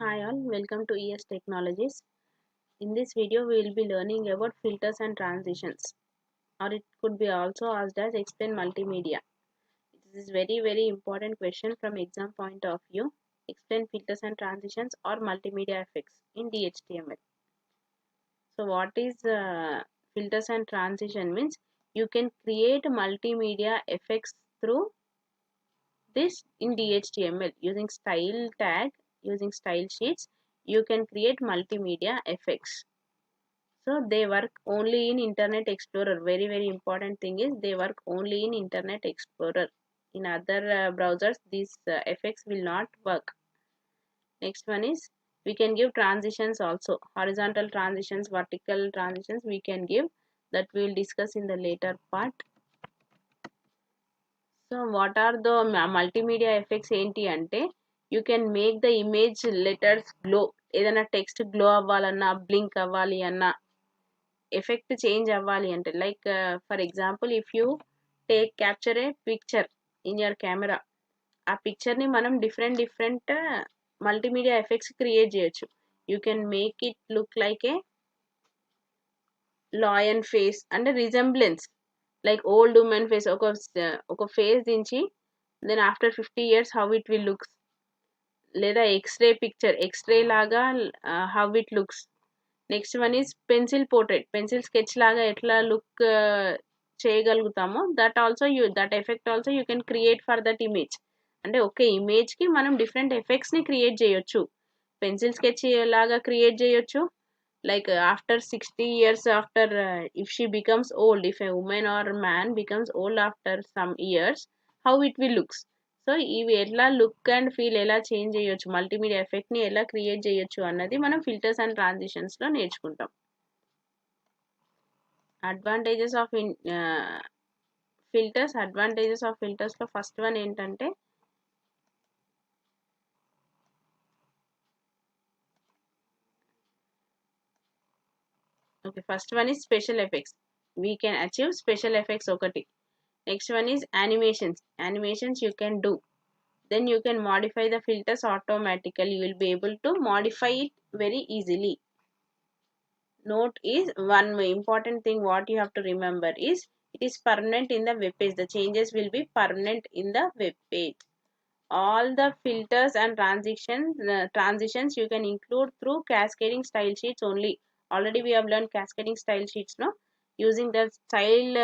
Hi all, welcome to ES Technologies. In this video, we will be learning about filters and transitions, or it could be also asked as explain multimedia. This is very important question from exam point of view. Explain filters and transitions or multimedia effects in DHTML. So what is filters and transition means you can create multimedia effects through this in DHTML using style tag, using style sheets. You can create multimedia effects. So they work only in Internet Explorer. Very important thing is they work only in Internet Explorer. In other browsers, these effects will not work. Next one is we can give transitions also. Horizontal transitions, vertical transitions we can give. That we will discuss in the later part. So what are the multimedia effects ఏంటి అంటే you can make the image letters glow. ఏదైనా text glow అవ్వాలన్నా blink అవ్వాలి అన్నా effect change అవ్వాలి అంటే like for example if you capture a picture in your camera ఆ పిక్చర్ని మనం డిఫరెంట్ మల్టీమీడియా ఎఫెక్ట్స్ క్రియేట్ చేయొచ్చు. You can make it look like a lion face అంటే resemblance like old women face ఒక ఫేస్ దించి then after 50 years how it will looks, లేదా x ray లాగా how it looks. Next one is pencil portrait, pencil sketch లాగా ఎట్లా look చేయగలుగుతామో that effect also you can create for that image. అంటే ఒకే ఇమేజ్కి మనం డిఫరెంట్ ఎఫెక్ట్స్ని క్రియేట్ చేయొచ్చు. పెన్సిల్ స్కెచ్ లాగా క్రియేట్ చేయొచ్చు. Like after 60 years after if she becomes old, if a women or man becomes old after some years how it will looks. So ఇవి ఎలా లుక్ అండ్ ఫీల్ ఎలా change చేయొచ్చు, multimedia ఎఫెక్ట్ని ఎలా create చేయొచ్చు అన్నది మనం ఫిల్టర్స్ అండ్ ట్రాన్సిషన్స్లో నేర్చుకుంటాం. అడ్వాంటేజెస్ ఆఫ్ ఫిల్టర్స్లో ఫస్ట్ వన్ ఏంటంటే first one is special effects. We can achieve special effects ఒకటి. Next one is animations you can do. Then you can modify the filters automatically. You will be able to modify it very easily. Note is one important thing what you have to remember is it is permanent in the web page. The changes will be permanent in the web page. All the filters and transitions you can include through cascading style sheets only. Already we have learned cascading style sheets, no? Using the style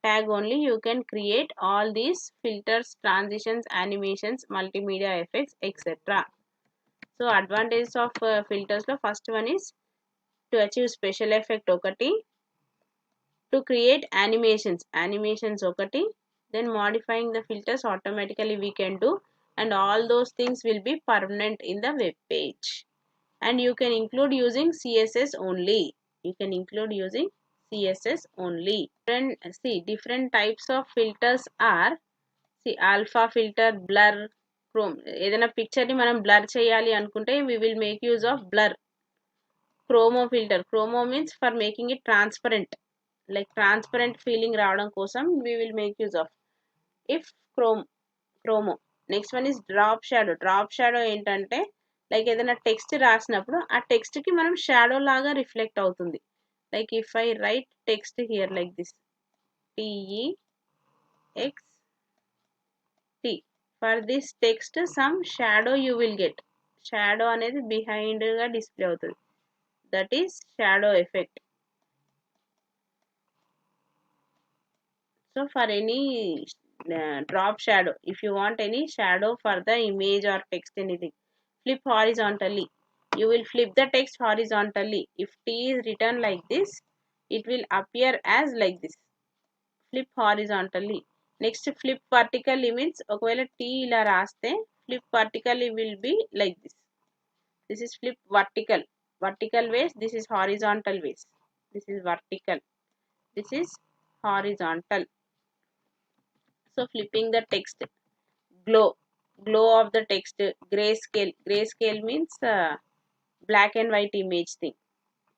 tag only you can create all these filters, transitions, animations, multimedia effects, etc. So advantages of filters lo first one is to achieve special effect okati, to create animations okati, then modifying the filters automatically we can do, and all those things will be permanent in the web page. And you can include using CSS only. Different types of filters are alpha filter, blur, chrome. ఏదైనా పిక్చర్ని మనం blur చేయాలి అనుకుంటే we will make use of blur. Chromo filter, chromo means for making it transparent, like transparent feeling రావడం కోసం we will make use of if chromo. Next one is drop shadow ఏంటంటే like ఏదైనా text రాసినప్పుడు ఆ టెక్స్ట్కి మనం shadow లాగా reflect అవుతుంది. Like if I right text here like this TEXT, for this text some shadow you will get. Shadow అనేది బిహైండ్గా display అవుతుంది, that is shadow effect. So for any drop shadow, if you want any shadow for the image or text anything, flip horizontally. You will flip the text horizontally. If T is written like this, it will appear as like this. Flip horizontally. Next flip vertically means okavela T ila raste flip vertically will be like this. This is flip vertical ways, this is horizontal ways. This is vertical, this is horizontal. So flipping the text, glow of the text, grayscale means black and white image thing.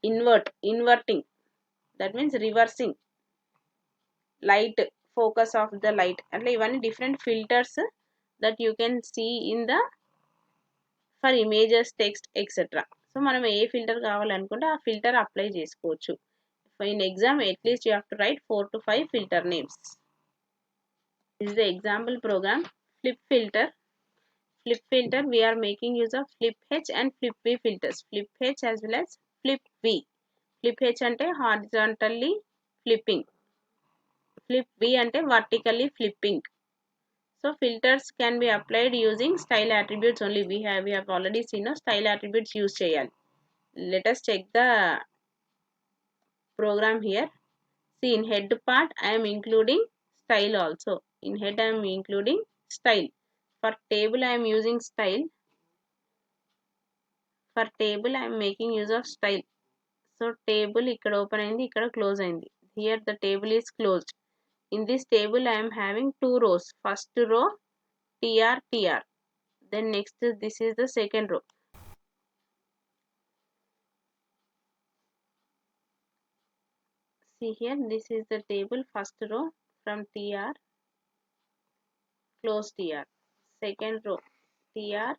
Inverting, that means reversing. Light, focus of the light, and even different filters that you can see in the for images text etcetera. So మనం ఏ filter కావాలనుకుంటే ఆ filter apply చేసుకోవచ్చు. In exam at least you have to right 4 to 5 filter names. This is the example program. Flip filter. Flip filter, we are making use of flip H and flip V filters. Flip H as well as flip V. Flip H ante horizontally flipping. Flip V ante vertically flipping. So filters can be applied using style attributes only. We have already seen style attributes use cheyali. Let us check the program here. See, in head part I am including style also. In head I am including style. For table I am using style. For table I am making use of style. So table ikkada open ayindi, ikkada close ayindi. Here the table is closed. In this table I am having two rows. First row tr tr. Then next this is the second row. See here, this is the table. First row from tr, close tr. Second row tr,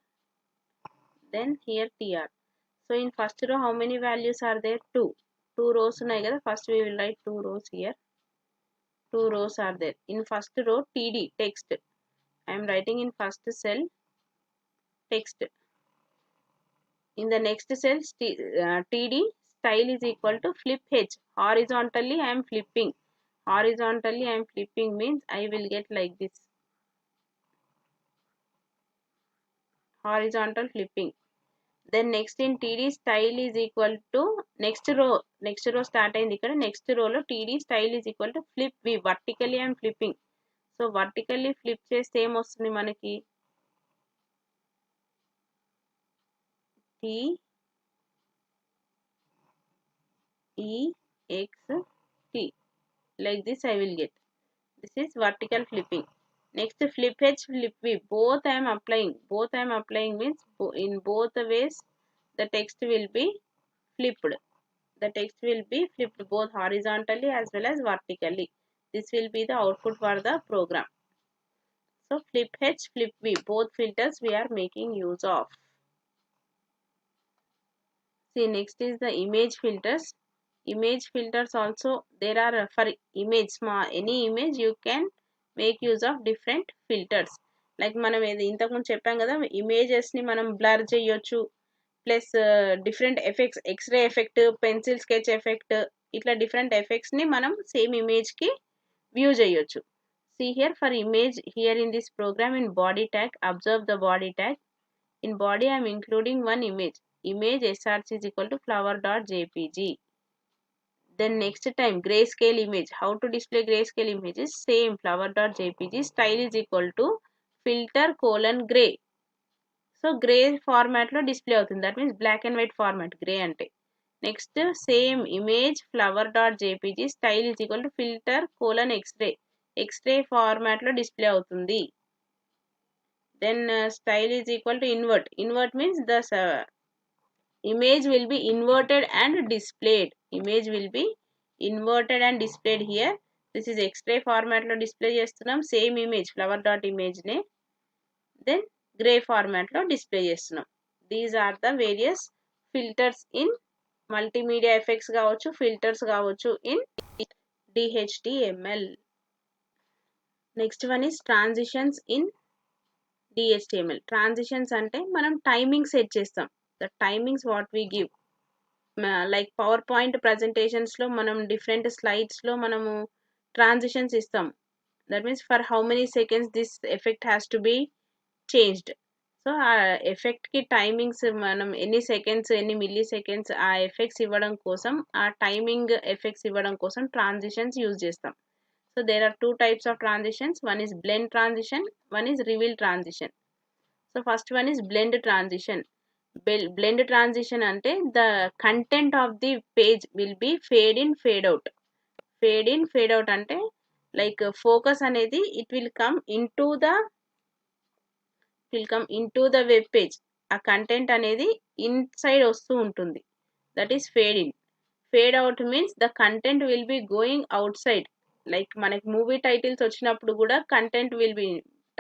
then here tr. So in first row how many values are there? 2. 2 rows unnai kada. First we will write 2 rows here. 2 rows are there. In first row td text, I am writing in first cell text. In the next cell td style is equal to flip h. Horizontally I am flipping. Horizontally I am flipping means I will get like this. Horizontal flipping. Then next in td style is equal to next row start ayindi ikkada. Next row lo td style is equal to flip v. Vertically I am flipping. So vertically flip cheste em ostundi manaki t e x t. Like this I will get. This is vertical flipping. Next flip h, flip v. Both I am applying. Both I am applying means in both the ways the text will be flipped. The text will be flipped both horizontally as well as vertically. This will be the output for the program. So flip H, flip V, both filters we are making use of. See, next is the image filters. Image filters also there are for image, small any image you can make use of different filters. Like మనం ఇంతకు ముందు చెప్పాం కదా, images ని మనం blur చేయొచ్చు, plus different effects, x ray effect, pencil sketch effect, ఇట్లా different effects ని మనం సేమ్ ఇమేజ్ కి వ్యూ చేయొచ్చు. See here, for image here in this program in body tag, observe the body tag. In body I am including one image. Image src is equal to flower.jpg. Then next time grayscale image. How to display grayscale images? Same flower.jpg. Style is equal to filter colon gray. So gray format lo display avutundi. That means black and white format, gray ante. Next same image flower.jpg. Style is equal to filter colon x-ray. X-ray format lo display avutundi. Then style is equal to invert. Invert means the image will be inverted and displayed. Image will be inverted and displayed here. This is X-ray format lo display చేస్తున్నాం. Same image flower.image ne then gray format lo display చేస్తున్నాం. These are the various filters in multimedia effects కావచ్చు, filters కావచ్చు in DHTML. Next one is transitions in DHTML. Transitions అంటే మనం timing set చేస్తాం. The timings what we give. Like PowerPoint presentations లో మనం different slides లో మనము transitions ఇస్తాం. That means for how many seconds this effect has to be changed. So ఆ effect కి టైమింగ్స్ మనం ఎన్ని సెకండ్స్, ఎన్ని మిల్లీ సెకండ్స్ ఆ ఎఫెక్ట్స్ ఇవ్వడం కోసం, ఆ టైమింగ్ ఎఫెక్ట్స్ ఇవ్వడం కోసం ట్రాన్సిషన్స్ యూజ్ చేస్తాం. So there are 2 types of transitions. One is blend transition, one is reveal transition. So first one is blend transition. Blend transition ante the content of the page will be fade in fade out. Fade in fade out ante like focus అనేది it will come into the web page. ఆ content అనేది inside వస్తూ ఉంటుంది. That is fade in. Fade out means the content will be going out side. Like మనకి movie titles వచ్చినప్పుడు కూడా content will be,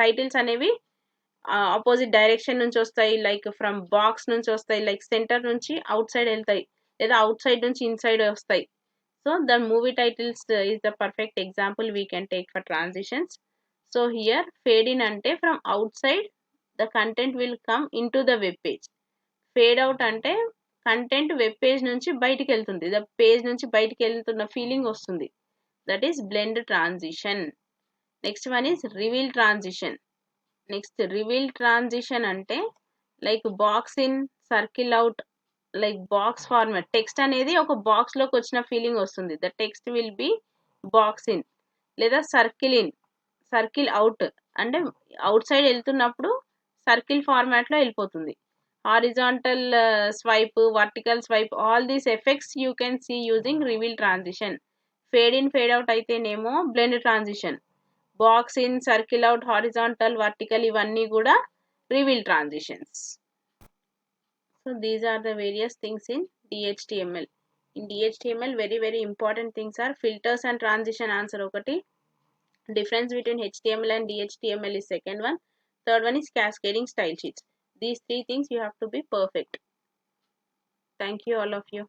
titles అనేవి opposite direction నుంచి వస్తాయి, లైక్ ఫ్రమ్ బాక్స్ నుంచి వస్తాయి, లైక్ సెంటర్ నుంచి అవుట్ సైడ్ వెళ్తాయి, లేదా అవుట్ సైడ్ నుంచి ఇన్సైడ్ వస్తాయి. So the movie titles is the perfect example we can take for transitions. So here fade in అంటే from out side the content will come in to the web page. Fade out అంటే content web page నుంచి బయటికి వెళ్తుంది, the page నుంచి బయటికి వెళ్తున్న feeling వస్తుంది. That is blend transition. Next one is reveal transition. Next reveal transition అంటే like box in, circle out, like box format. Text అనేది ఒక బాక్స్ లోకి వచ్చిన ఫీలింగ్ వస్తుంది, the text will be box in. లేదా సర్కిల్ ఇన్, సర్కిల్ అవుట్ అంటే outside వెళ్తున్నప్పుడు circle format లో వెళ్ళిపోతుంది. Horizontal swipe, vertical swipe, all these effects you can see using reveal transition. Fade in fade out అయితేనేమో blend transition, box in, circle out, horizontal, vertical ఇవన్నీ కూడా reveal transitions. So these are the various things in DHTML. In DHTML very important things are filters and transition answer ఒకటి, difference between HTML and DHTML is second one, third one is cascading style sheets. These three things you have to be perfect. Thank you all of you.